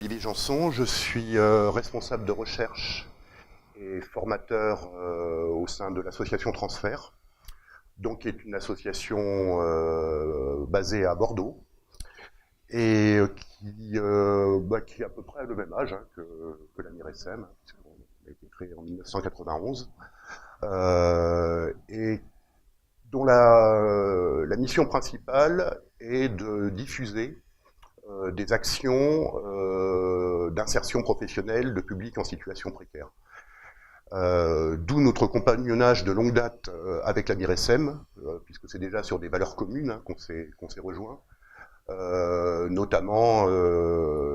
Olivier Janson, je suis responsable de recherche et formateur au sein de l'association Transfert, donc qui est une association basée à Bordeaux et qui a à peu près le même âge que la MIRSM, puisqu'on a été créé en 1991, et dont la mission principale est de diffuser des actions d'insertion professionnelle de publics en situation précaire. D'où notre compagnonnage de longue date avec la MIRSM, puisque c'est déjà sur des valeurs communes qu'on s'est rejoints, notamment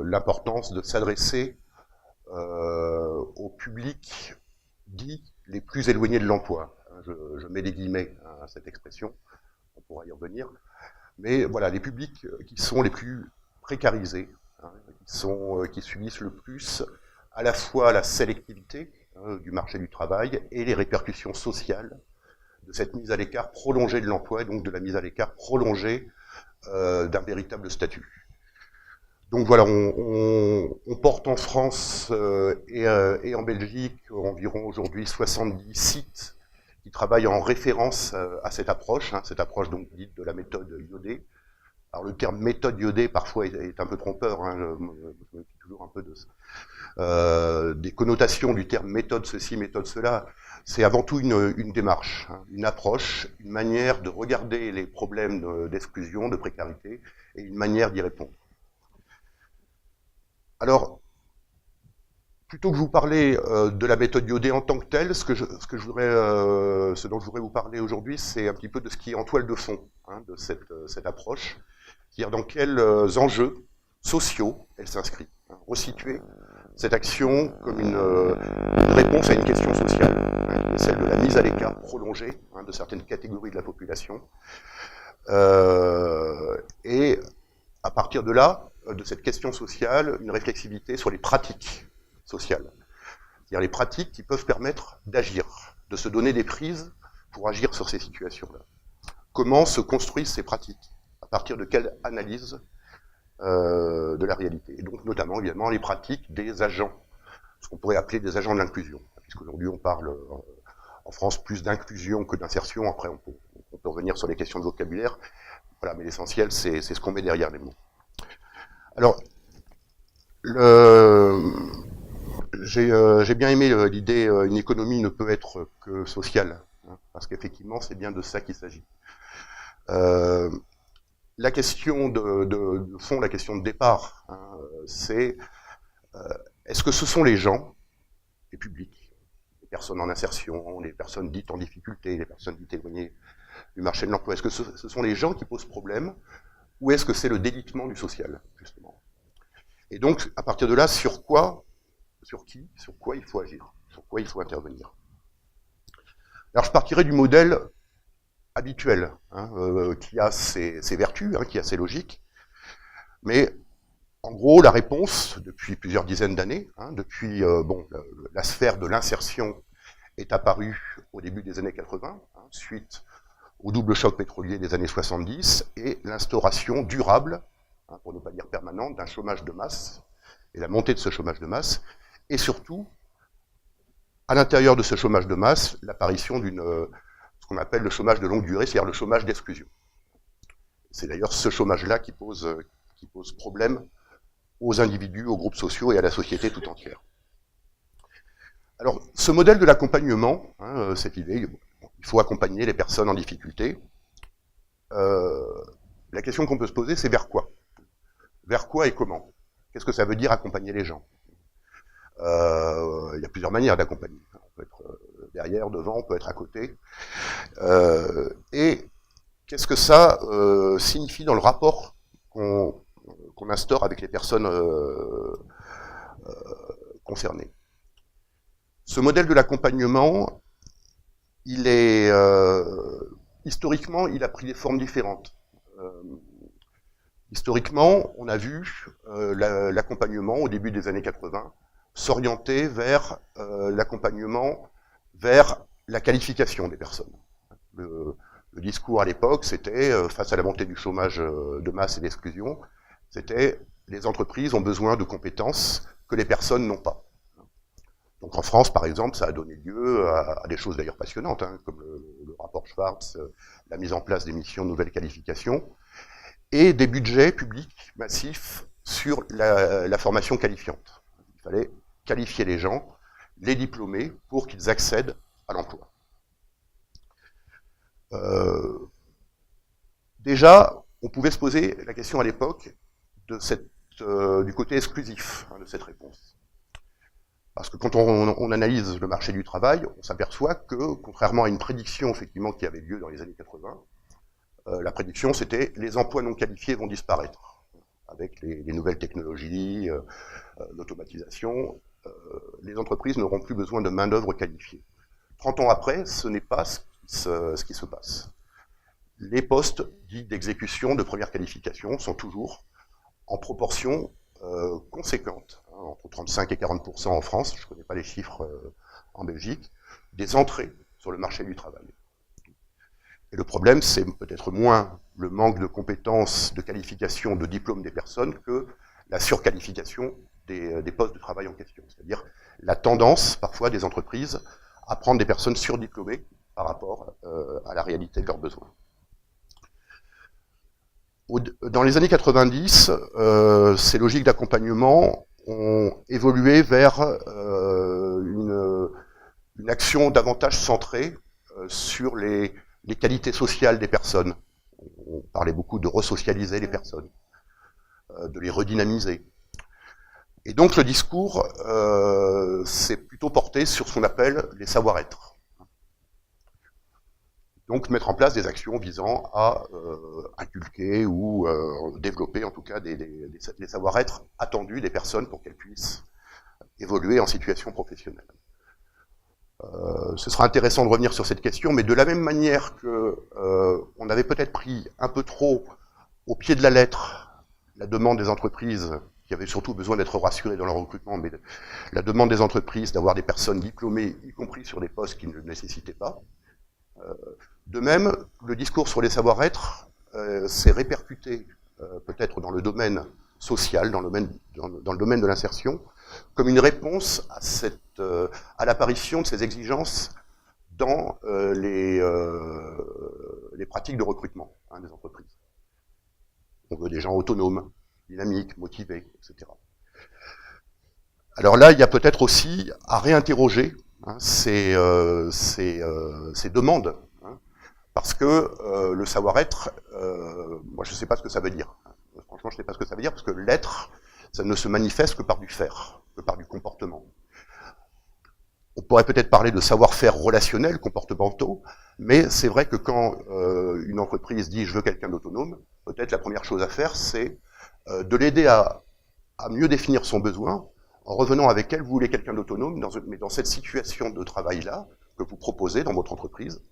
l'importance de s'adresser aux publics dits les plus éloignés de l'emploi. Je mets des guillemets à cette expression, on pourra y revenir. Mais voilà, les publics qui sont les plus précarisés, qui subissent le plus à la fois la sélectivité du marché du travail et les répercussions sociales de cette mise à l'écart prolongée de l'emploi, et donc de la mise à l'écart prolongée d'un véritable statut. Donc voilà, on porte en France et en Belgique environ aujourd'hui 70 sites qui travaillent en référence à cette approche donc dite de la méthode iodée. Alors le terme méthode iodée parfois est un peu trompeur, je me méfie toujours un peu des connotations du terme méthode ceci, méthode cela. C'est avant tout une démarche, une approche, une manière de regarder les problèmes d'exclusion, de précarité, et une manière d'y répondre. Alors, plutôt que vous parler de la méthode iodée en tant que telle, ce dont je voudrais vous parler aujourd'hui, c'est un petit peu de ce qui est en toile de fond de cette approche, c'est-à-dire dans quels enjeux sociaux elle s'inscrit. Resituer cette action comme une réponse à une question sociale, qui est celle de la mise à l'écart prolongée de certaines catégories de la population. Et à partir de là, de cette question sociale, une réflexivité sur les pratiques sociales. C'est-à-dire les pratiques qui peuvent permettre d'agir, de se donner des prises pour agir sur ces situations-là. Comment se construisent ces pratiques? À partir de quelle analyse de la réalité? Et donc notamment, évidemment, les pratiques des agents, ce qu'on pourrait appeler des agents de l'inclusion, puisqu'aujourd'hui on parle en France plus d'inclusion que d'insertion. Après, on peut revenir sur les questions de vocabulaire. Voilà, mais l'essentiel, c'est ce qu'on met derrière les mots. Alors, j'ai bien aimé l'idée une économie ne peut être que sociale, parce qu'effectivement, c'est bien de ça qu'il s'agit. La question de fond, la question de départ, c'est est-ce que ce sont les gens, les publics, les personnes en insertion, les personnes dites en difficulté, les personnes dites éloignées du marché de l'emploi, est-ce que ce sont les gens qui posent problème, ou est-ce que c'est le délitement du social, justement? Et donc, à partir de là, sur quoi il faut agir, sur quoi il faut intervenir? Alors, je partirai du modèle habituel, qui a ses vertus, qui a ses logiques, mais en gros, la réponse, depuis plusieurs dizaines d'années, depuis la sphère de l'insertion est apparue au début des années 80, suite au double choc pétrolier des années 70, et l'instauration durable, pour ne pas dire permanente, d'un chômage de masse, et la montée de ce chômage de masse, et surtout, à l'intérieur de ce chômage de masse, l'apparition ce qu'on appelle le chômage de longue durée, c'est-à-dire le chômage d'exclusion. C'est d'ailleurs ce chômage-là qui pose problème aux individus, aux groupes sociaux et à la société tout entière. Alors, ce modèle de l'accompagnement, cette idée, il faut accompagner les personnes en difficulté. La question qu'on peut se poser, c'est vers quoi? Vers quoi et comment? Qu'est-ce que ça veut dire accompagner les gens? Il y a plusieurs manières d'accompagner. On peut être derrière, devant, on peut être à côté. Et qu'est-ce que ça signifie dans le rapport qu'on instaure avec les personnes concernées? Ce modèle de l'accompagnement, historiquement, il a pris des formes différentes. Historiquement, on a vu l'accompagnement au début des années 80 s'orienter vers l'accompagnement vers la qualification des personnes. Le discours à l'époque, c'était, face à la montée du chômage de masse et d'exclusion, c'était les entreprises ont besoin de compétences que les personnes n'ont pas. Donc en France, par exemple, ça a donné lieu à des choses d'ailleurs passionnantes, hein, comme le rapport Schwartz, la mise en place des missions de nouvelles qualifications, et des budgets publics massifs sur la formation qualifiante. Il fallait qualifier les gens, les diplômer, pour qu'ils accèdent à l'emploi. Déjà, on pouvait se poser la question à l'époque du côté exclusif de cette réponse. Parce que quand on analyse le marché du travail, on s'aperçoit que, contrairement à une prédiction effectivement qui avait lieu dans les années 80, la prédiction c'était les emplois non qualifiés vont disparaître. Avec les nouvelles technologies, l'automatisation, les entreprises n'auront plus besoin de main-d'œuvre qualifiée. 30 ans après, ce n'est pas ce qui se passe. Les postes dits d'exécution de première qualification sont toujours en proportion conséquente, hein, entre 35 et 40% en France, je ne connais pas les chiffres en Belgique, des entrées sur le marché du travail. Et le problème, c'est peut-être moins le manque de compétences, de qualification, de diplôme des personnes que la surqualification des postes de travail en question. C'est-à-dire la tendance, parfois, des entreprises à prendre des personnes surdiplômées par rapport à la réalité de leurs besoins. Dans les années 90, ces logiques d'accompagnement ont évolué vers une action davantage centrée sur les qualités sociales des personnes. On parlait beaucoup de resocialiser les personnes, de les redynamiser. Et donc le discours s'est plutôt porté sur ce qu'on appelle les savoir-être. Donc mettre en place des actions visant à inculquer ou développer en tout cas des savoir-être attendus des personnes pour qu'elles puissent évoluer en situation professionnelle. Ce sera intéressant de revenir sur cette question, mais de la même manière que on avait peut-être pris un peu trop au pied de la lettre la demande des entreprises qui avaient surtout besoin d'être rassurées dans leur recrutement, mais la demande des entreprises d'avoir des personnes diplômées, y compris sur des postes qui ne le nécessitaient pas. De même, le discours sur les savoir-être s'est répercuté peut-être dans le domaine social, dans le domaine de l'insertion, comme une réponse à l'apparition de ces exigences dans les pratiques de recrutement des entreprises. On veut des gens autonomes, dynamiques, motivés, etc. Alors là, il y a peut-être aussi à réinterroger ces demandes, parce que le savoir-être, moi je ne sais pas ce que ça veut dire. Franchement, je ne sais pas ce que ça veut dire, parce que l'être, ça ne se manifeste que par du faire, que par du comportement. On pourrait peut-être parler de savoir-faire relationnel, comportementaux, mais c'est vrai que quand une entreprise dit « je veux quelqu'un d'autonome », peut-être la première chose à faire, c'est de l'aider à mieux définir son besoin, en revenant avec elle, vous voulez quelqu'un d'autonome, mais dans cette situation de travail-là, que vous proposez dans votre entreprise,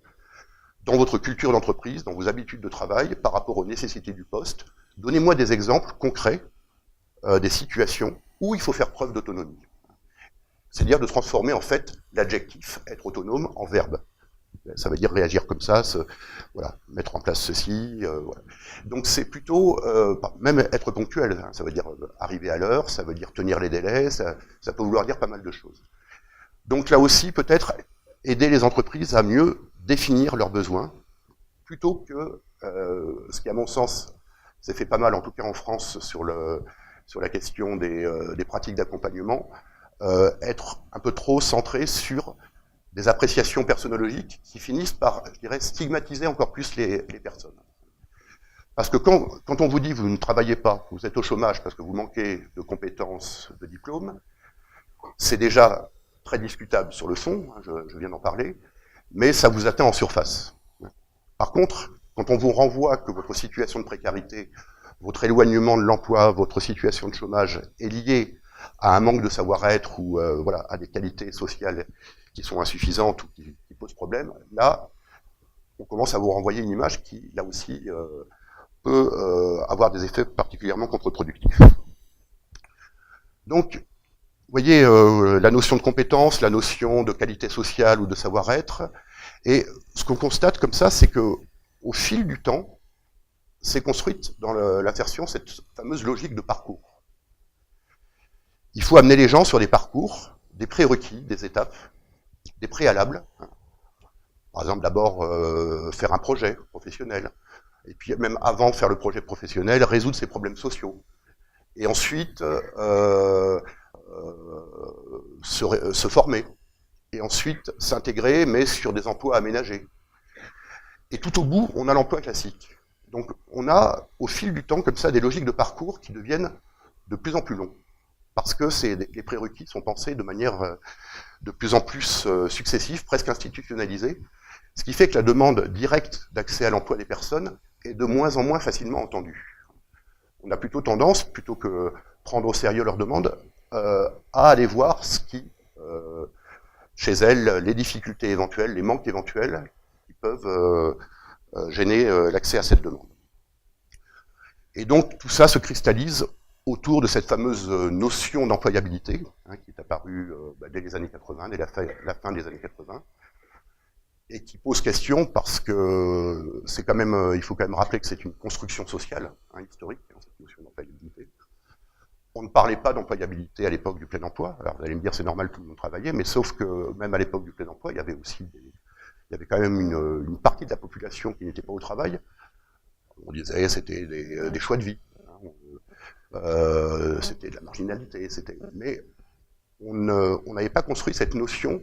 dans votre culture d'entreprise, dans vos habitudes de travail, par rapport aux nécessités du poste, donnez-moi des exemples concrets, des situations où il faut faire preuve d'autonomie. C'est-à-dire de transformer en fait l'adjectif être autonome en verbe. Ça veut dire réagir comme ça, voilà, mettre en place ceci. Voilà. Donc c'est plutôt, même être ponctuel, ça veut dire arriver à l'heure, ça veut dire tenir les délais, ça peut vouloir dire pas mal de choses. Donc là aussi, peut-être aider les entreprises à mieux définir leurs besoins, plutôt que ce qui, à mon sens, s'est fait pas mal, en tout cas en France, sur la question des pratiques d'accompagnement, être un peu trop centré sur des appréciations personnologiques qui finissent par, je dirais, stigmatiser encore plus les personnes. Parce que quand on vous dit vous ne travaillez pas, vous êtes au chômage parce que vous manquez de compétences, de diplômes, c'est déjà très discutable sur le fond, je viens d'en parler, mais ça vous atteint en surface. Par contre, quand on vous renvoie que votre situation de précarité, votre éloignement de l'emploi, votre situation de chômage est liée à un manque de savoir-être ou voilà, à des qualités sociales qui sont insuffisantes ou qui posent problème, là, on commence à vous renvoyer une image qui, là aussi, peut avoir des effets particulièrement contre-productifs. Donc, vous voyez, la notion de compétence, la notion de qualité sociale ou de savoir-être, et ce qu'on constate comme ça, c'est que au fil du temps, s'est construite dans l'insertion cette fameuse logique de parcours. Il faut amener les gens sur des parcours, des prérequis, des étapes, des préalables. Par exemple, d'abord, faire un projet professionnel. Et puis, même avant de faire le projet professionnel, résoudre ses problèmes sociaux. Et ensuite, se former. Et ensuite, s'intégrer, mais sur des emplois aménagés. Et tout au bout, on a l'emploi classique. Donc, on a, au fil du temps, comme ça, des logiques de parcours qui deviennent de plus en plus longs. Parce que les prérequis sont pensés de manière de plus en plus successive, presque institutionnalisée, ce qui fait que la demande directe d'accès à l'emploi des personnes est de moins en moins facilement entendue. On a plutôt tendance, plutôt que prendre au sérieux leurs demandes, à aller voir ce qui, chez elles, les difficultés éventuelles, les manques éventuels qui peuvent gêner l'accès à cette demande. Et donc tout ça se cristallise autour de cette fameuse notion d'employabilité, qui est apparue dès les années 80, dès la fin des années 80, et qui pose question parce que c'est quand même, il faut quand même rappeler que c'est une construction sociale, historique, cette notion d'employabilité. On ne parlait pas d'employabilité à l'époque du plein emploi. Alors vous allez me dire c'est normal, tout le monde travaillait, mais sauf que même à l'époque du plein emploi, il y avait aussi il y avait quand même une partie de la population qui n'était pas au travail. On disait c'était des choix de vie. C'était de la marginalité, mais on n'avait pas construit cette notion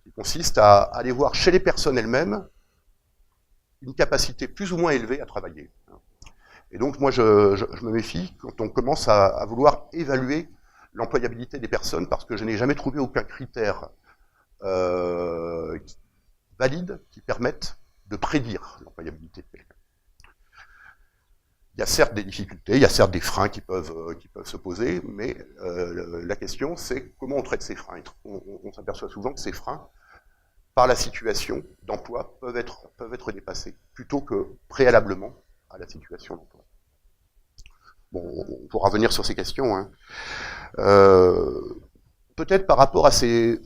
qui consiste à aller voir chez les personnes elles-mêmes une capacité plus ou moins élevée à travailler. Et donc moi je me méfie quand on commence à vouloir évaluer l'employabilité des personnes, parce que je n'ai jamais trouvé aucun critère valide qui permette de prédire l'employabilité de quelqu'un. Il y a certes des difficultés, il y a certes des freins qui peuvent se poser, mais la question c'est comment on traite ces freins. On s'aperçoit souvent que ces freins, par la situation d'emploi, peuvent être dépassés, plutôt que préalablement à la situation d'emploi. Bon, on pourra revenir sur ces questions. Hein. Peut-être par rapport à ces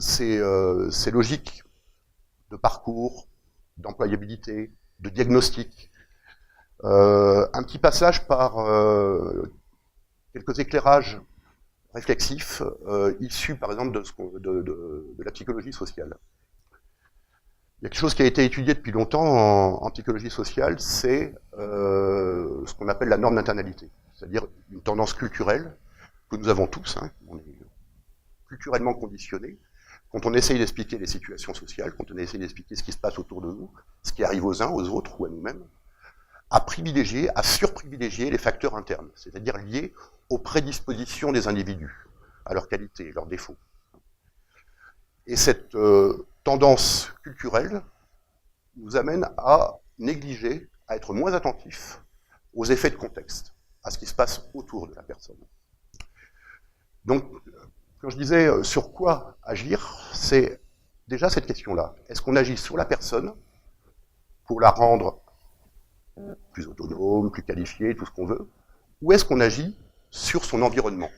logiques de parcours, d'employabilité, de diagnostic, un petit passage par quelques éclairages réflexifs issus, par exemple, de la psychologie sociale. Il y a quelque chose qui a été étudié depuis longtemps en psychologie sociale, c'est ce qu'on appelle la norme d'internalité, c'est-à-dire une tendance culturelle que nous avons tous, hein, on est culturellement conditionnés, quand on essaye d'expliquer les situations sociales, quand on essaye d'expliquer ce qui se passe autour de nous, ce qui arrive aux uns, aux autres ou à nous-mêmes, à surprivilégier les facteurs internes, c'est-à-dire liés aux prédispositions des individus, à leurs qualités, leurs défauts. Et cette tendance culturelle nous amène à négliger, à être moins attentifs aux effets de contexte, à ce qui se passe autour de la personne. Donc, quand je disais sur quoi agir, c'est déjà cette question-là. Est-ce qu'on agit sur la personne pour la rendre plus autonome, plus qualifiée, tout ce qu'on veut, ou est-ce qu'on agit sur son environnement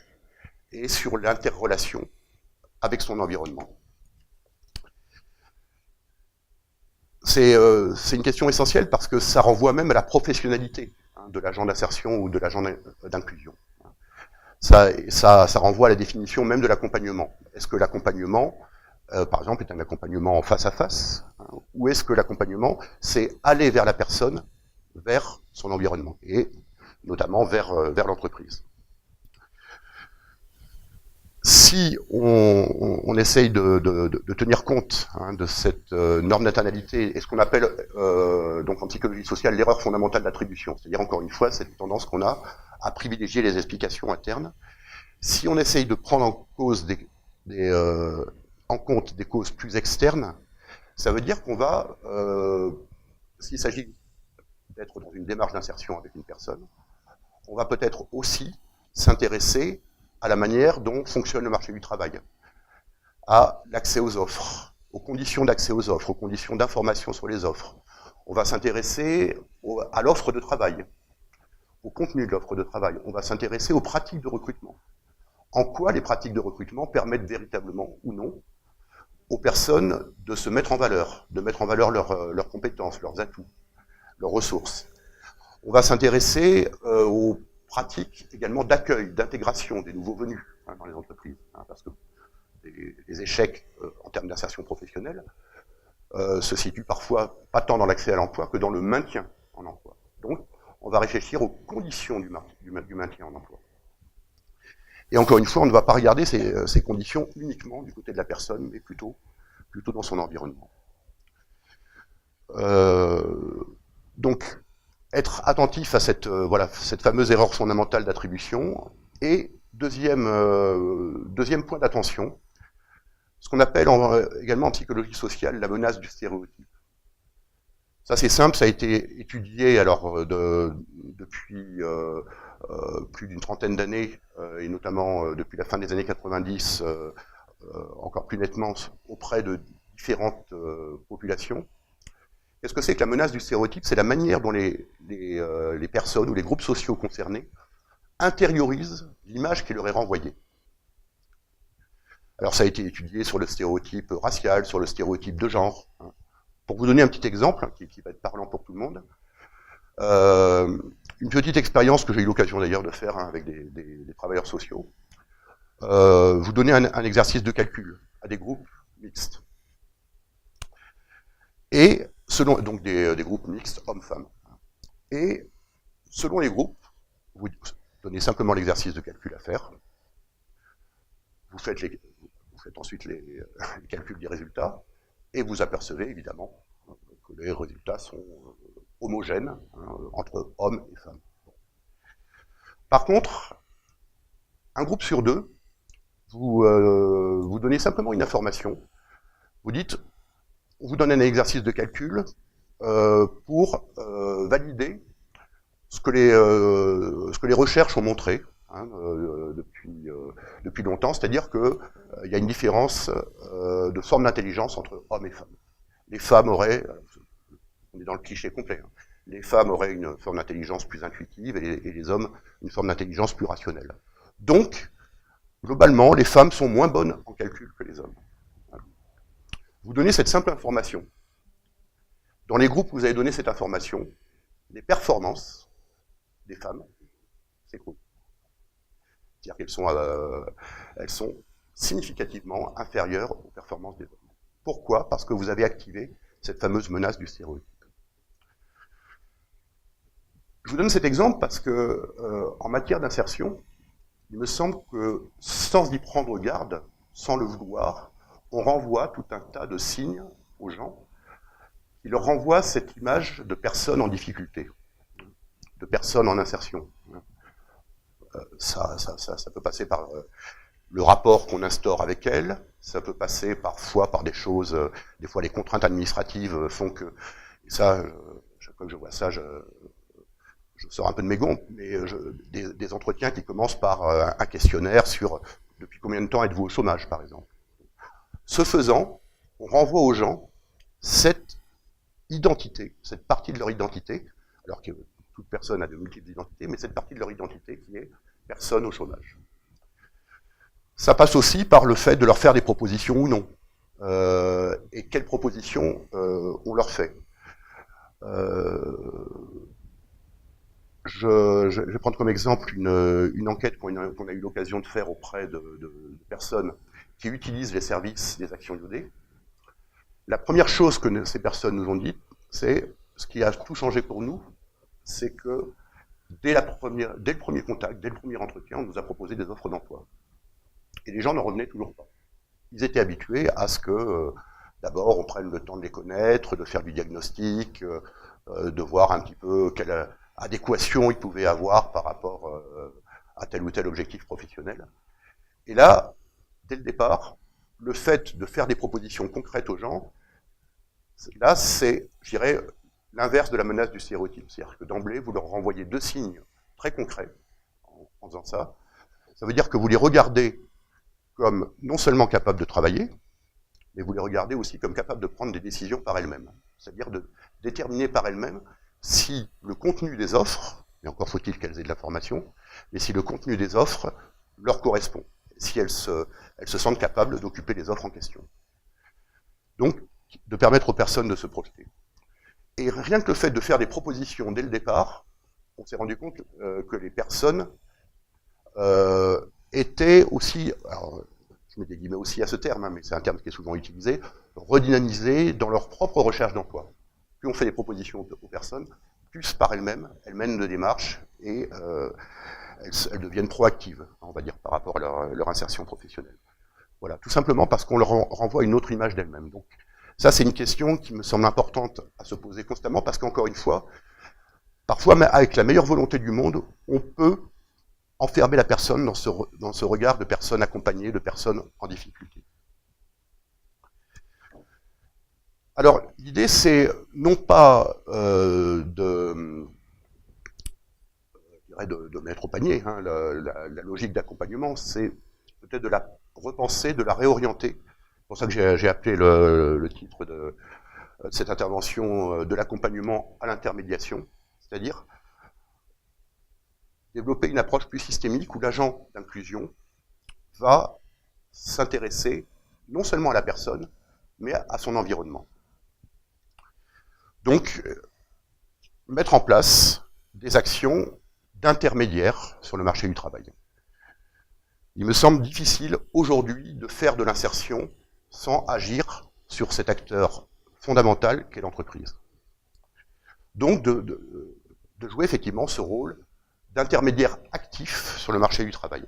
et sur l'interrelation avec son environnement? C'est une question essentielle parce que ça renvoie même à la professionnalité de l'agent d'insertion ou de l'agent d'inclusion. Ça renvoie à la définition même de l'accompagnement. Est-ce que l'accompagnement, par exemple, est un accompagnement en face à face, ou est-ce que l'accompagnement, c'est aller vers la personne, vers son environnement, et notamment vers l'entreprise. Si on essaye de tenir compte de cette norme d'internalité, et ce qu'on appelle donc en psychologie sociale l'erreur fondamentale d'attribution, c'est-à-dire encore une fois cette tendance qu'on a à privilégier les explications internes, si on essaye de prendre en compte des causes plus externes, ça veut dire qu'on va, s'il s'agit d'être dans une démarche d'insertion avec une personne, on va peut-être aussi s'intéresser à la manière dont fonctionne le marché du travail, à l'accès aux offres, aux conditions d'accès aux offres, aux conditions d'information sur les offres. On va s'intéresser à l'offre de travail, au contenu de l'offre de travail. On va s'intéresser aux pratiques de recrutement. En quoi les pratiques de recrutement permettent véritablement ou non aux personnes de se mettre en valeur, de mettre en valeur leurs compétences, leurs atouts, leurs ressources. On va s'intéresser aux pratique également d'accueil, d'intégration des nouveaux venus dans les entreprises, parce que les échecs en termes d'insertion professionnelle se situent parfois pas tant dans l'accès à l'emploi que dans le maintien en emploi. Donc, on va réfléchir aux conditions du maintien en emploi. Et encore une fois, on ne va pas regarder ces conditions uniquement du côté de la personne, mais plutôt dans son environnement. Donc, être attentif à cette fameuse erreur fondamentale d'attribution. Et deuxième point d'attention, ce qu'on appelle également en psychologie sociale la menace du stéréotype. Ça c'est simple, ça a été étudié alors depuis plus d'une trentaine d'années, et notamment depuis la fin des années 90, encore plus nettement auprès de différentes populations. Qu'est-ce que c'est que la menace du stéréotype? C'est la manière dont les personnes ou les groupes sociaux concernés intériorisent l'image qui leur est renvoyée. Alors ça a été étudié sur le stéréotype racial, sur le stéréotype de genre. Pour vous donner un petit exemple, qui va être parlant pour tout le monde, une petite expérience que j'ai eu l'occasion d'ailleurs de faire avec des travailleurs sociaux. Vous donnez un exercice de calcul à des groupes mixtes. Et selon donc des groupes mixtes, hommes-femmes. Et selon les groupes, vous donnez simplement l'exercice de calcul à faire. Vous faites ensuite les calculs des résultats, et vous apercevez évidemment que les résultats sont homogènes entre hommes et femmes. Par contre, un groupe sur deux, vous donnez simplement une information. Vous dites, on vous donne un exercice de calcul pour valider ce que les recherches ont montré depuis longtemps, c'est-à-dire qu'il y a une différence de forme d'intelligence entre hommes et femmes. Les femmes auraient, on est dans le cliché complet, les femmes auraient une forme d'intelligence plus intuitive et les hommes une forme d'intelligence plus rationnelle. Donc, globalement, les femmes sont moins bonnes en calcul que les hommes. Vous donnez cette simple information. Dans les groupes où vous avez donné cette information, les performances des femmes s'écroulent. C'est-à-dire qu'elles sont significativement inférieures aux performances des hommes. Pourquoi? Parce que vous avez activé cette fameuse menace du stéréotype. Je vous donne cet exemple parce que, en matière d'insertion, il me semble que, sans y prendre garde, sans le vouloir, on renvoie tout un tas de signes aux gens qui leur renvoient cette image de personnes en difficulté, de personnes en insertion. Ça peut passer par le rapport qu'on instaure avec elles, ça peut passer parfois par des choses, des fois les contraintes administratives font que, et ça, chaque fois que je vois ça, je sors un peu de mes gonds, mais des entretiens qui commencent par un questionnaire sur depuis combien de temps êtes-vous au chômage, par exemple. Ce faisant, on renvoie aux gens cette identité, cette partie de leur identité, alors que toute personne a de multiples identités, mais cette partie de leur identité qui est personne au chômage. Ça passe aussi par le fait de leur faire des propositions ou non. Et quelles propositions on leur fait. Je vais prendre comme exemple une enquête qu'on a eu l'occasion de faire auprès de personnes qui utilisent les services des actions IOD. La première chose que ces personnes nous ont dit, c'est ce qui a tout changé pour nous, c'est que dès le premier contact, dès le premier entretien, on nous a proposé des offres d'emploi. Et les gens n'en revenaient toujours pas. Ils étaient habitués à ce que, d'abord, on prenne le temps de les connaître, de faire du diagnostic, de voir un petit peu quelle adéquation ils pouvaient avoir par rapport à tel ou tel objectif professionnel. Et là, dès le départ, le fait de faire des propositions concrètes aux gens, là, c'est, je dirais, l'inverse de la menace du stéréotype. C'est-à-dire que d'emblée, vous leur renvoyez deux signes très concrets en faisant ça. Ça veut dire que vous les regardez comme non seulement capables de travailler, mais vous les regardez aussi comme capables de prendre des décisions par elles-mêmes. C'est-à-dire de déterminer par elles-mêmes si le contenu des offres, et encore faut-il qu'elles aient de la formation, mais si le contenu des offres leur correspond, si elles se sentent capables d'occuper les offres en question. Donc, de permettre aux personnes de se projeter. Et rien que le fait de faire des propositions dès le départ, on s'est rendu compte que les personnes étaient aussi, alors, je mets des guillemets aussi à ce terme, hein, mais c'est un terme qui est souvent utilisé, redynamisées dans leur propre recherche d'emploi. Plus on fait des propositions aux personnes, plus par elles-mêmes, elles mènent des démarches et elles deviennent proactives, on va dire, par rapport à leur insertion professionnelle. Voilà, tout simplement parce qu'on leur renvoie une autre image d'elles-mêmes. Donc, ça, c'est une question qui me semble importante à se poser constamment, parce qu'encore une fois, parfois, avec la meilleure volonté du monde, on peut enfermer la personne dans ce regard de personnes accompagnées, de personnes en difficulté. Alors, l'idée, c'est non pas de mettre au panier, hein, la logique d'accompagnement, c'est peut-être de la repenser, de la réorienter. C'est pour ça que j'ai appelé le titre de cette intervention de l'accompagnement à l'intermédiation, c'est-à-dire développer une approche plus systémique où l'agent d'inclusion va s'intéresser non seulement à la personne, mais à son environnement. Donc, mettre en place des actions d'intermédiaires sur le marché du travail. Il me semble difficile aujourd'hui de faire de l'insertion sans agir sur cet acteur fondamental qu'est l'entreprise. Donc, de jouer effectivement ce rôle d'intermédiaire actif sur le marché du travail.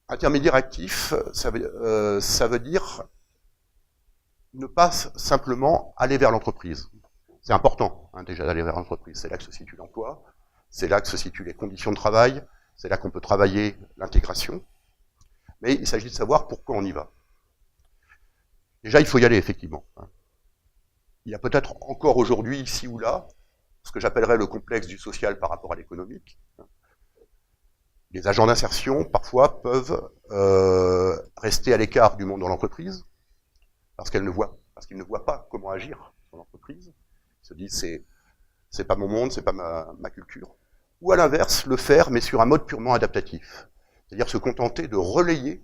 Intermédiaire actif, ça veut dire ne pas simplement aller vers l'entreprise. C'est important, hein, déjà, d'aller vers l'entreprise. C'est là que se situe l'emploi, c'est là que se situent les conditions de travail, c'est là qu'on peut travailler l'intégration. Mais il s'agit de savoir pourquoi on y va. Déjà, il faut y aller, effectivement. Il y a peut-être encore aujourd'hui, ici ou là, ce que j'appellerais le complexe du social par rapport à l'économique. Les agents d'insertion, parfois, peuvent rester à l'écart du monde de l'entreprise, parce qu'ils ne voient pas comment agir dans l'entreprise. Ils se disent, c'est pas mon monde, c'est pas ma culture. Ou à l'inverse, le faire, mais sur un mode purement adaptatif. C'est-à-dire se contenter de relayer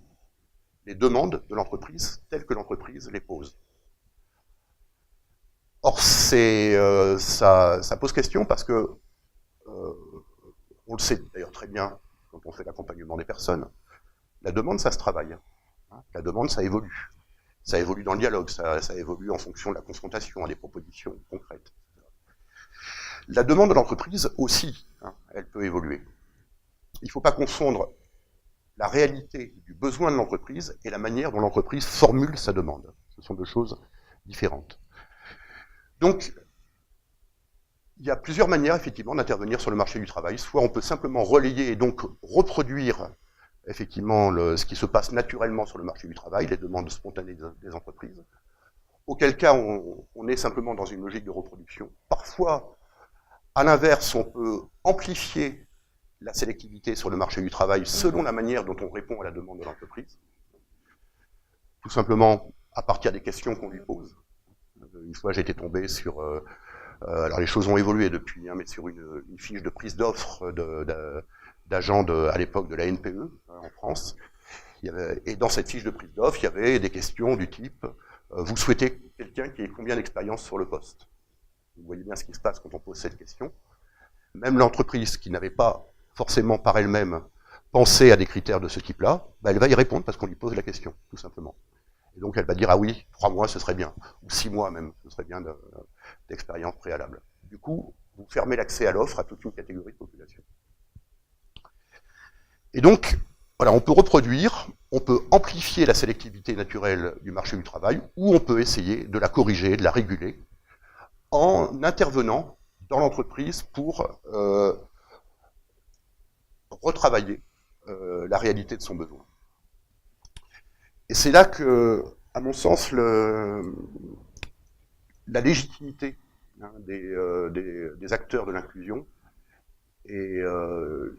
les demandes de l'entreprise telles que l'entreprise les pose. Or, ça pose question parce que, on le sait d'ailleurs très bien quand on fait l'accompagnement des personnes, la demande, ça se travaille. La demande, ça évolue. Ça évolue dans le dialogue, ça évolue en fonction de la confrontation à des propositions concrètes. La demande de l'entreprise aussi, elle peut évoluer. Il ne faut pas confondre la réalité du besoin de l'entreprise et la manière dont l'entreprise formule sa demande. Ce sont deux choses différentes. Donc, il y a plusieurs manières, effectivement, d'intervenir sur le marché du travail. Soit on peut simplement relayer et donc reproduire, effectivement, ce qui se passe naturellement sur le marché du travail, les demandes spontanées des entreprises. Auquel cas, on est simplement dans une logique de reproduction. Parfois, à l'inverse, on peut amplifier la sélectivité sur le marché du travail selon la manière dont on répond à la demande de l'entreprise. Tout simplement à partir des questions qu'on lui pose. Une fois, j'ai été tombé sur... alors les choses ont évolué depuis, hein, mais sur une fiche de prise d'offres d'agents à l'époque de la NPE en France. Et dans cette fiche de prise d'offres, il y avait des questions du type vous souhaitez quelqu'un qui ait combien d'expérience sur le poste? Vous voyez bien ce qui se passe quand on pose cette question. Même l'entreprise qui n'avait pas forcément par elle-même pensé à des critères de ce type-là, bah, elle va y répondre parce qu'on lui pose la question, tout simplement. Et donc elle va dire ah oui, 3 mois ce serait bien, ou 6 mois même, ce serait bien d'expérience préalable. Du coup, vous fermez l'accès à l'offre à toute une catégorie de population. Et donc, voilà, on peut reproduire, on peut amplifier la sélectivité naturelle du marché du travail, ou on peut essayer de la corriger, de la réguler, en intervenant dans l'entreprise pour retravailler la réalité de son besoin. Et c'est là que, à mon sens, la légitimité des acteurs de l'inclusion est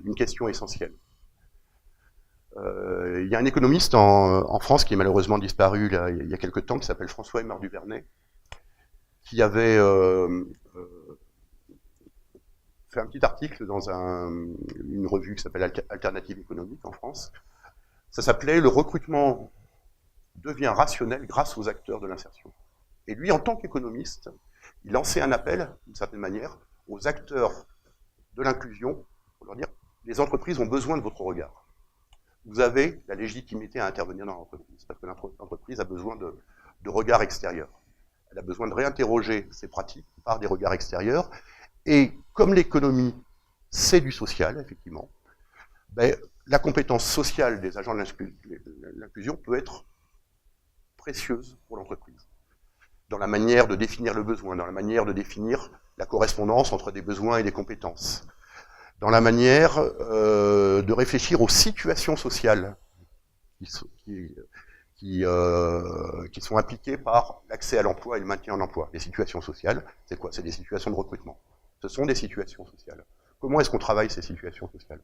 une question essentielle. Il y a un économiste en France qui est malheureusement disparu là, il y a quelque temps, qui s'appelle François-Aimar Duvernay, qui avait fait un petit article dans une revue qui s'appelle Alternative économique en France. Ça s'appelait « Le recrutement devient rationnel grâce aux acteurs de l'insertion ». Et lui, en tant qu'économiste, il lançait un appel, d'une certaine manière, aux acteurs de l'inclusion, pour leur dire, les entreprises ont besoin de votre regard. Vous avez la légitimité à intervenir dans l'entreprise, parce que l'entreprise a besoin de regards extérieurs. Elle a besoin de réinterroger ses pratiques par des regards extérieurs, et comme l'économie, c'est du social, effectivement, ben, la compétence sociale des agents de l'inclusion peut être précieuse pour l'entreprise, dans la manière de définir le besoin, dans la manière de définir la correspondance entre des besoins et des compétences, dans la manière de réfléchir aux situations sociales qui sont impliquées par l'accès à l'emploi et le maintien en emploi. Les situations sociales, c'est quoi? C'est des situations de recrutement. Ce sont des situations sociales. Comment est-ce qu'on travaille ces situations sociales?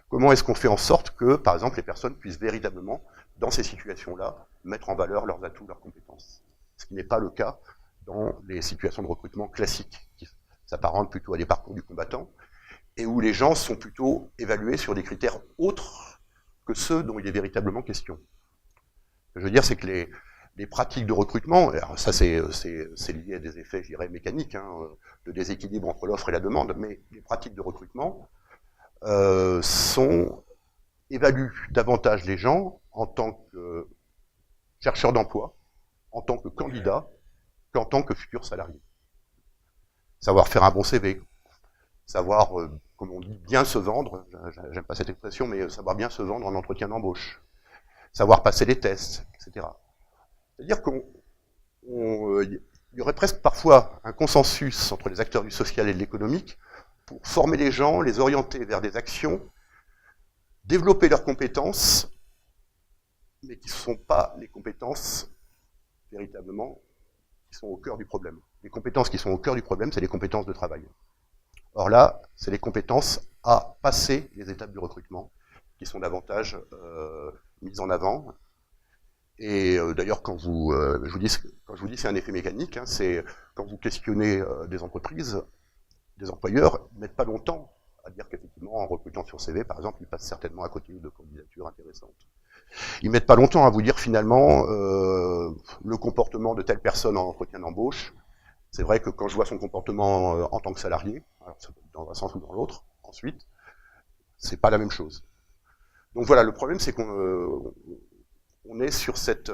Comment est-ce qu'on fait en sorte que, par exemple, les personnes puissent véritablement, dans ces situations-là, mettre en valeur leurs atouts, leurs compétences? Ce qui n'est pas le cas dans les situations de recrutement classiques, qui s'apparentent plutôt à des parcours du combattant, et où les gens sont plutôt évalués sur des critères autres que ceux dont il est véritablement question. Ce que je veux dire, c'est que les pratiques de recrutement, alors ça c'est lié à des effets, je dirais, mécaniques, hein, de déséquilibre entre l'offre et la demande, mais les pratiques de recrutement évaluent davantage les gens en tant que chercheurs d'emploi, en tant que candidats, qu'en tant que futurs salariés. Savoir faire un bon CV, savoir, comme on dit, bien se vendre, j'aime pas cette expression, mais savoir bien se vendre en entretien d'embauche, savoir passer les tests, etc. C'est-à-dire qu'il y aurait presque parfois un consensus entre les acteurs du social et de l'économique pour former les gens, les orienter vers des actions, développer leurs compétences, mais qui ne sont pas les compétences véritablement qui sont au cœur du problème. Les compétences qui sont au cœur du problème, c'est les compétences de travail. Or là, c'est les compétences à passer les étapes du recrutement qui sont davantage mises en avant. Et d'ailleurs, quand je vous dis c'est un effet mécanique, hein, c'est quand vous questionnez des entreprises, des employeurs, ils ne mettent pas longtemps à dire qu'effectivement, en recrutant sur CV, par exemple, ils passent certainement à côté de candidatures intéressantes. Ils ne mettent pas longtemps à vous dire finalement le comportement de telle personne en entretien d'embauche. C'est vrai que quand je vois son comportement en tant que salarié, alors ça peut être dans un sens ou dans l'autre, ensuite, c'est pas la même chose. Donc voilà, le problème c'est qu'on est sur cette...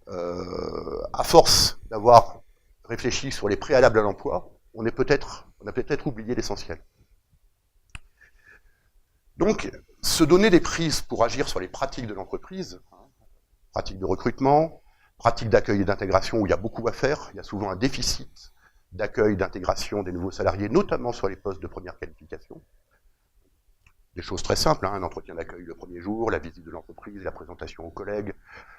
à force d'avoir réfléchi sur les préalables à l'emploi, on a peut-être oublié l'essentiel. Donc, se donner des prises pour agir sur les pratiques de l'entreprise, pratiques de recrutement, pratiques d'accueil et d'intégration où il y a beaucoup à faire, il y a souvent un déficit d'accueil, d'intégration des nouveaux salariés, notamment sur les postes de première qualification. Des choses très simples, hein, un entretien d'accueil le premier jour, la visite de l'entreprise, la présentation aux collègues,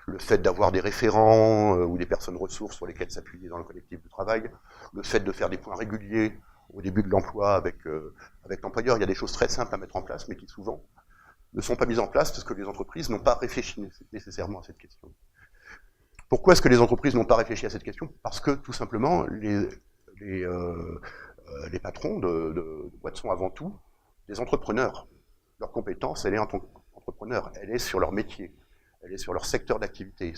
le fait d'avoir des référents ou des personnes ressources sur lesquelles s'appuyer dans le collectif de travail, le fait de faire des points réguliers au début de l'emploi avec l'employeur. Il y a des choses très simples à mettre en place, mais qui souvent ne sont pas mises en place parce que les entreprises n'ont pas réfléchi nécessairement à cette question. Pourquoi est-ce que les entreprises n'ont pas réfléchi à cette question? Parce que tout simplement, les patrons de boîtes sont avant tout des entrepreneurs. Leur compétence, elle est en tant qu'entrepreneur, elle est sur leur métier, elle est sur leur secteur d'activité.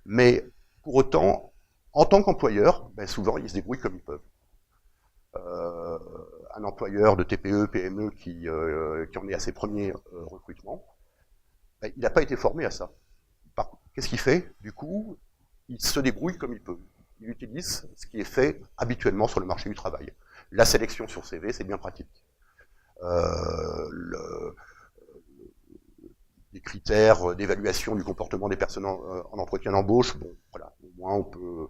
Mais pour autant, en tant qu'employeur, ben souvent ils se débrouillent comme ils peuvent. Un employeur de TPE, PME qui en est à ses premiers recrutements, ben, il n'a pas été formé à ça. Qu'est-ce qu'il fait? Du coup, il se débrouille comme il peut. Il utilise ce qui est fait habituellement sur le marché du travail. La sélection sur CV, c'est bien pratique. Les critères d'évaluation du comportement des personnes en entretien d'embauche, bon, voilà, au moins on peut...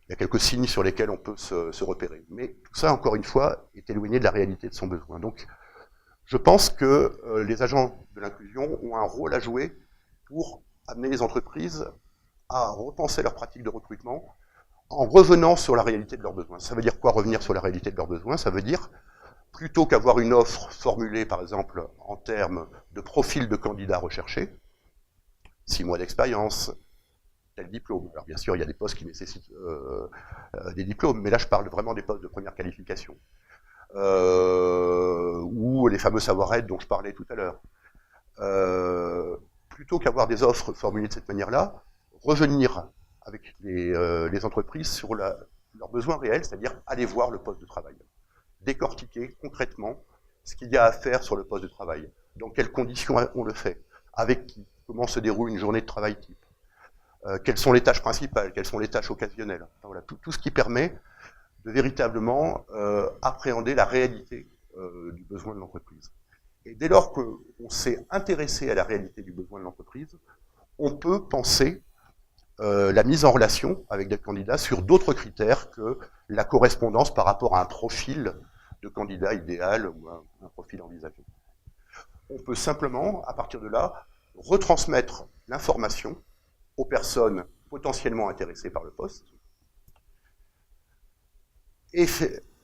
Il y a quelques signes sur lesquels on peut se repérer. Mais tout ça, encore une fois, est éloigné de la réalité de son besoin. Donc, je pense que les agents de l'inclusion ont un rôle à jouer pour amener les entreprises à repenser leurs pratiques de recrutement en revenant sur la réalité de leurs besoins. Ça veut dire quoi, revenir sur la réalité de leurs besoins? Ça veut dire, plutôt qu'avoir une offre formulée, par exemple, en termes de profil de candidat recherché, 6 mois d'expérience, tel diplôme. Alors bien sûr, il y a des postes qui nécessitent des diplômes, mais là je parle vraiment des postes de première qualification. Ou les fameux savoir-être dont je parlais tout à l'heure. Plutôt qu'avoir des offres formulées de cette manière-là, revenir avec les entreprises sur leurs besoins réels, c'est-à-dire aller voir le poste de travail. Décortiquer concrètement ce qu'il y a à faire sur le poste de travail, dans quelles conditions on le fait, avec qui, comment se déroule une journée de travail type, quelles sont les tâches principales, quelles sont les tâches occasionnelles. Enfin, voilà, tout ce qui permet de véritablement appréhender la réalité du besoin de l'entreprise. Et dès lors qu'on s'est intéressé à la réalité du besoin de l'entreprise, on peut penser la mise en relation avec des candidats sur d'autres critères que la correspondance par rapport à un profil de candidat idéal ou un profil envisagé. On peut simplement, à partir de là, retransmettre l'information aux personnes potentiellement intéressées par le poste. Et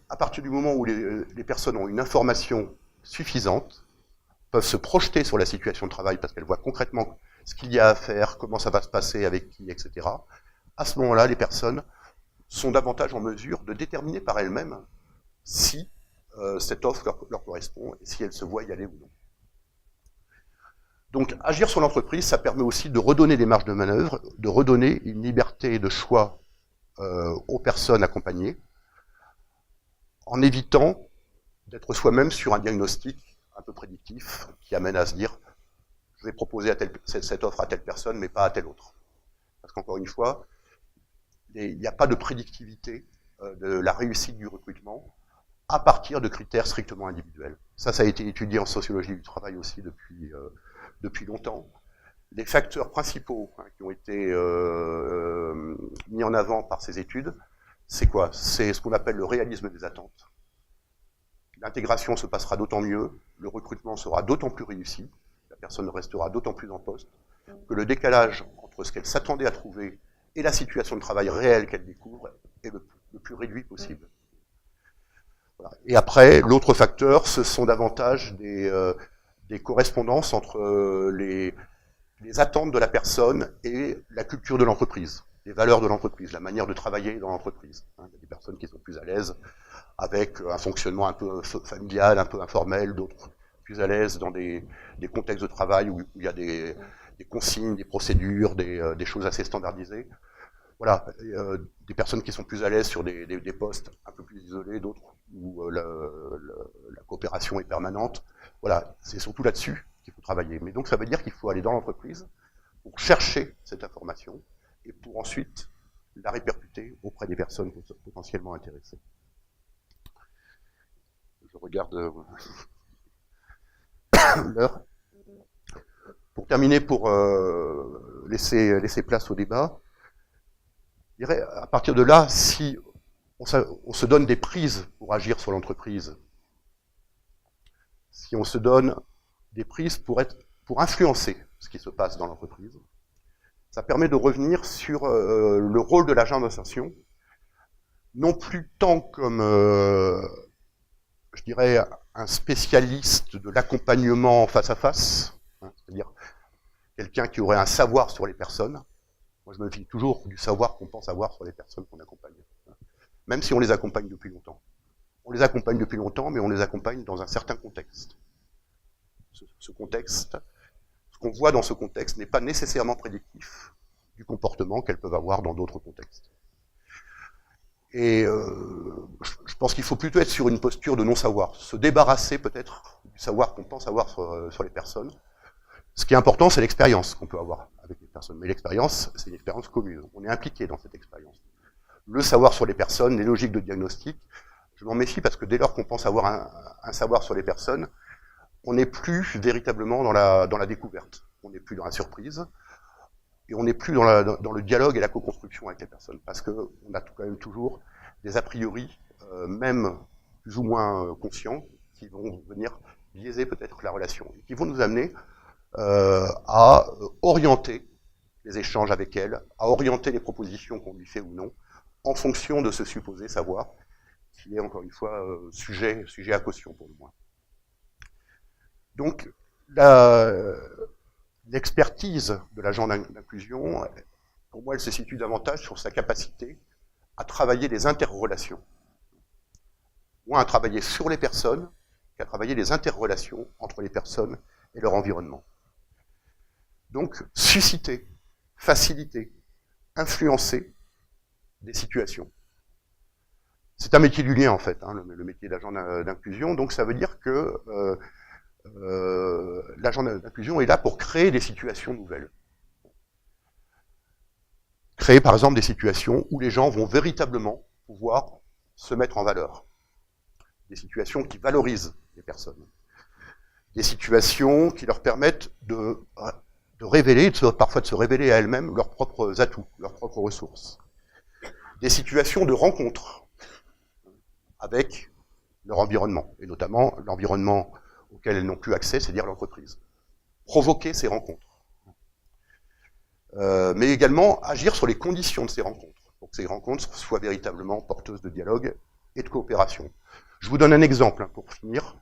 à partir du moment où les personnes ont une information suffisante, peuvent se projeter sur la situation de travail parce qu'elles voient concrètement ce qu'il y a à faire, comment ça va se passer, avec qui, etc. À ce moment-là, les personnes sont davantage en mesure de déterminer par elles-mêmes si cette offre leur correspond et si elles se voient y aller ou non. Donc, agir sur l'entreprise, ça permet aussi de redonner des marges de manœuvre, de redonner une liberté de choix aux personnes accompagnées, en évitant d'être soi-même sur un diagnostic un peu prédictif qui amène à se dire « je vais proposer cette offre à telle personne, mais pas à telle autre ». Parce qu'encore une fois, il n'y a pas de prédictivité de la réussite du recrutement à partir de critères strictement individuels. Ça a été étudié en sociologie du travail aussi depuis longtemps. Les facteurs principaux qui ont été mis en avant par ces études, c'est quoi? C'est ce qu'on appelle le réalisme des attentes. L'intégration se passera d'autant mieux, le recrutement sera d'autant plus réussi, la personne restera d'autant plus en poste, que le décalage entre ce qu'elle s'attendait à trouver et la situation de travail réelle qu'elle découvre est le plus réduit possible. Voilà. Et après, l'autre facteur, ce sont davantage des correspondances entre les attentes de la personne et la culture de l'entreprise, les valeurs de l'entreprise, la manière de travailler dans l'entreprise. Il y a des personnes qui sont plus à l'aise avec un fonctionnement un peu familial, un peu informel, d'autres plus à l'aise dans des contextes de travail où il y a des consignes, des procédures, des choses assez standardisées. Voilà, des personnes qui sont plus à l'aise sur des postes un peu plus isolés, d'autres où la coopération est permanente. Voilà, c'est surtout là-dessus qu'il faut travailler. Mais donc ça veut dire qu'il faut aller dans l'entreprise pour chercher cette information et pour ensuite la répercuter auprès des personnes potentiellement intéressées. Je regarde l'heure. Pour terminer, pour laisser place au débat, je dirais, à partir de là, si on se donne des prises pour agir sur l'entreprise, si on se donne des prises pour influencer ce qui se passe dans l'entreprise, ça permet de revenir sur le rôle de l'agent d'insertion, non plus tant comme, je dirais, un spécialiste de l'accompagnement face à face, c'est-à-dire quelqu'un qui aurait un savoir sur les personnes. Moi, je me fie toujours du savoir qu'on pense avoir sur les personnes qu'on accompagne, même si on les accompagne depuis longtemps. On les accompagne depuis longtemps, mais on les accompagne dans un certain contexte. Ce contexte, ce qu'on voit dans ce contexte n'est pas nécessairement prédictif du comportement qu'elles peuvent avoir dans d'autres contextes. Et je pense qu'il faut plutôt être sur une posture de non-savoir, se débarrasser peut-être du savoir qu'on pense avoir sur les personnes. Ce qui est important, c'est l'expérience qu'on peut avoir avec les personnes. Mais l'expérience, c'est une expérience commune. On est impliqué dans cette expérience. Le savoir sur les personnes, les logiques de diagnostic, je m'en méfie parce que dès lors qu'on pense avoir un savoir sur les personnes, on n'est plus véritablement dans la découverte. On n'est plus dans la surprise. Et on n'est plus dans le dialogue et la co-construction avec les personnes. Parce qu'on a quand même toujours des a priori, même plus ou moins conscients, qui vont venir biaiser peut-être la relation. Et qui vont nous amener à orienter les échanges avec elle, à orienter les propositions qu'on lui fait ou non, en fonction de ce supposé savoir, qui est encore une fois sujet à caution pour le moins. Donc, l'expertise de l'agent d'inclusion, pour moi, elle se situe davantage sur sa capacité à travailler les interrelations. Moins à travailler sur les personnes qu'à travailler les interrelations entre les personnes et leur environnement. Donc, susciter, faciliter, influencer des situations. C'est un métier du lien, en fait, hein, le métier d'agent d'inclusion. Donc, ça veut dire que l'agent d'inclusion est là pour créer des situations nouvelles. Créer, par exemple, des situations où les gens vont véritablement pouvoir se mettre en valeur. Des situations qui valorisent les personnes. Des situations qui leur permettent de révéler, parfois de se révéler à elles-mêmes leurs propres atouts, leurs propres ressources. Des situations de rencontre avec leur environnement, et notamment l'environnement auquel elles n'ont plus accès, c'est-à-dire l'entreprise. Provoquer ces rencontres. Mais également agir sur les conditions de ces rencontres, pour que ces rencontres soient véritablement porteuses de dialogue et de coopération. Je vous donne un exemple, hein, pour finir,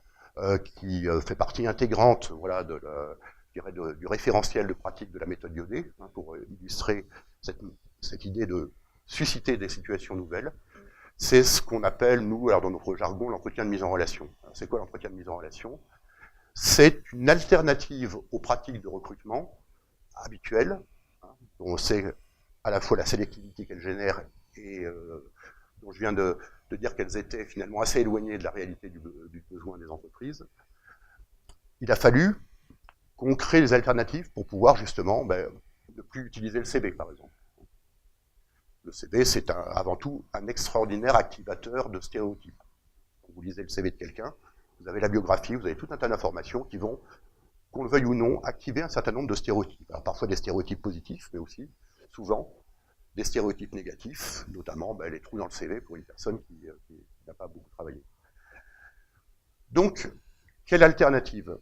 qui fait partie intégrante, voilà, du référentiel de pratique de la méthode Yodet, hein, pour illustrer cette idée de susciter des situations nouvelles. C'est ce qu'on appelle, nous, alors dans notre jargon, l'entretien de mise en relation. C'est quoi l'entretien de mise en relation? C'est une alternative aux pratiques de recrutement habituelles, hein, dont on sait à la fois la sélectivité qu'elles génèrent et dont je viens de dire qu'elles étaient finalement assez éloignées de la réalité du besoin des entreprises. Il a fallu qu'on crée des alternatives pour pouvoir justement ne plus utiliser le CV, par exemple. Le CV, c'est avant tout un extraordinaire activateur de stéréotypes. Quand vous lisez le CV de quelqu'un, vous avez la biographie, vous avez tout un tas d'informations qui vont, qu'on le veuille ou non, activer un certain nombre de stéréotypes. Alors parfois des stéréotypes positifs, mais aussi, souvent, des stéréotypes négatifs, notamment les trous dans le CV pour une personne qui n'a pas beaucoup travaillé. Donc, quelle alternative?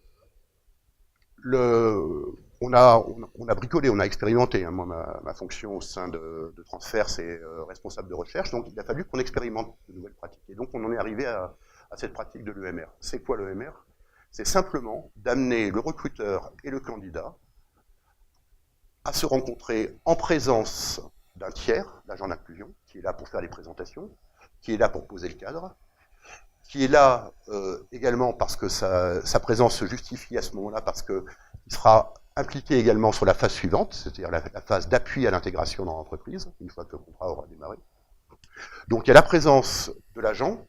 On a bricolé, on a expérimenté. Hein. Moi, ma fonction au sein de Transfert, c'est responsable de recherche. Donc, il a fallu qu'on expérimente de nouvelles pratiques. Et donc, on en est arrivé à cette pratique de l'EMR. C'est quoi l'EMR? C'est simplement d'amener le recruteur et le candidat à se rencontrer en présence d'un tiers, l'agent d'inclusion, qui est là pour faire les présentations, qui est là pour poser le cadre, qui est là également parce que sa présence se justifie à ce moment-là, parce qu'il sera impliqué également sur la phase suivante, c'est-à-dire la phase d'appui à l'intégration dans l'entreprise, une fois que le contrat aura démarré. Donc il y a la présence de l'agent,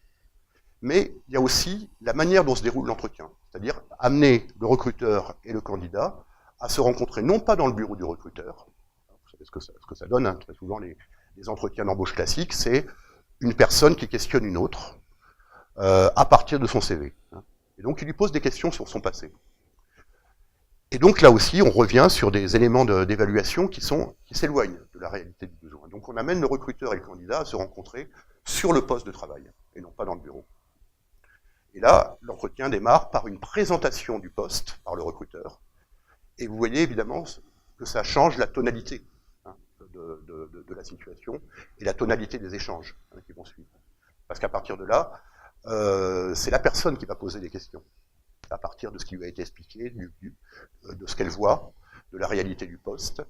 mais il y a aussi la manière dont se déroule l'entretien, c'est-à-dire amener le recruteur et le candidat à se rencontrer, non pas dans le bureau du recruteur. Vous savez ce que ça donne, hein, très souvent les entretiens d'embauche classiques, c'est une personne qui questionne une autre, à partir de son CV. Et donc, il lui pose des questions sur son passé. Et donc, là aussi, on revient sur des éléments d'évaluation qui s'éloignent de la réalité du besoin. Donc, on amène le recruteur et le candidat à se rencontrer sur le poste de travail, et non pas dans le bureau. Et là, l'entretien démarre par une présentation du poste par le recruteur. Et vous voyez évidemment que ça change la tonalité, hein, de la situation et la tonalité des échanges, hein, qui vont suivre. Parce qu'à partir de là, c'est la personne qui va poser des questions, à partir de ce qui lui a été expliqué, de ce qu'elle voit, de la réalité du poste.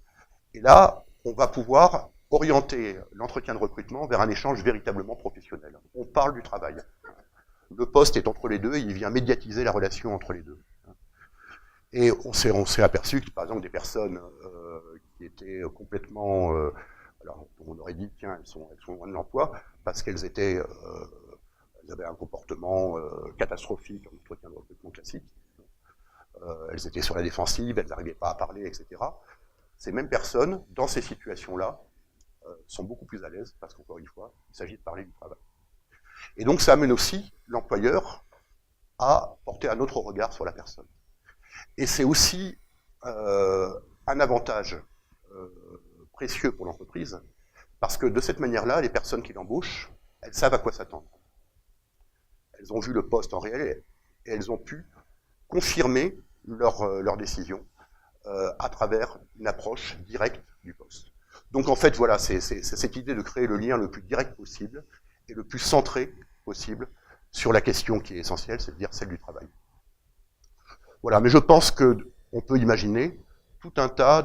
Et là, on va pouvoir orienter l'entretien de recrutement vers un échange véritablement professionnel. On parle du travail. Le poste est entre les deux et il vient médiatiser la relation entre les deux. Et on s'est aperçu que, par exemple, des personnes qui étaient complètement... alors, on aurait dit, tiens, elles sont loin de l'emploi, parce qu'elles étaient... elles avaient un comportement catastrophique en entretien de recrutement classique. Elles étaient sur la défensive, elles n'arrivaient pas à parler, etc. Ces mêmes personnes, dans ces situations-là, sont beaucoup plus à l'aise, parce qu'encore une fois, il s'agit de parler du travail. Et donc, ça amène aussi l'employeur à porter un autre regard sur la personne. Et c'est aussi un avantage précieux pour l'entreprise, parce que de cette manière-là, les personnes qui l'embauchent, elles savent à quoi s'attendre. Elles ont vu le poste en réel et elles ont pu confirmer leur décision à travers une approche directe du poste. Donc en fait, voilà, c'est cette idée de créer le lien le plus direct possible et le plus centré possible sur la question qui est essentielle, c'est-à-dire celle du travail. Voilà, mais je pense qu'on peut imaginer tout un tas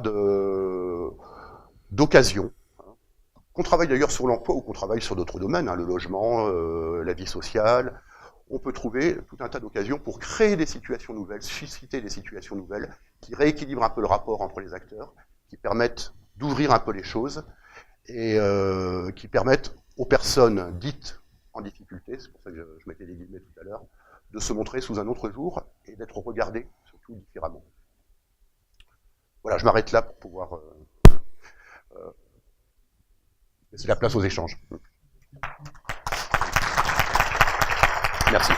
d'occasions, qu'on travaille d'ailleurs sur l'emploi ou qu'on travaille sur d'autres domaines, hein, le logement, la vie sociale. On peut trouver tout un tas d'occasions pour créer des situations nouvelles, susciter des situations nouvelles, qui rééquilibrent un peu le rapport entre les acteurs, qui permettent d'ouvrir un peu les choses, et qui permettent aux personnes dites en difficulté, c'est pour ça que je mettais des guillemets tout à l'heure, de se montrer sous un autre jour et d'être regardé, surtout différemment. Voilà, je m'arrête là pour pouvoir laisser la place aux échanges. Merci.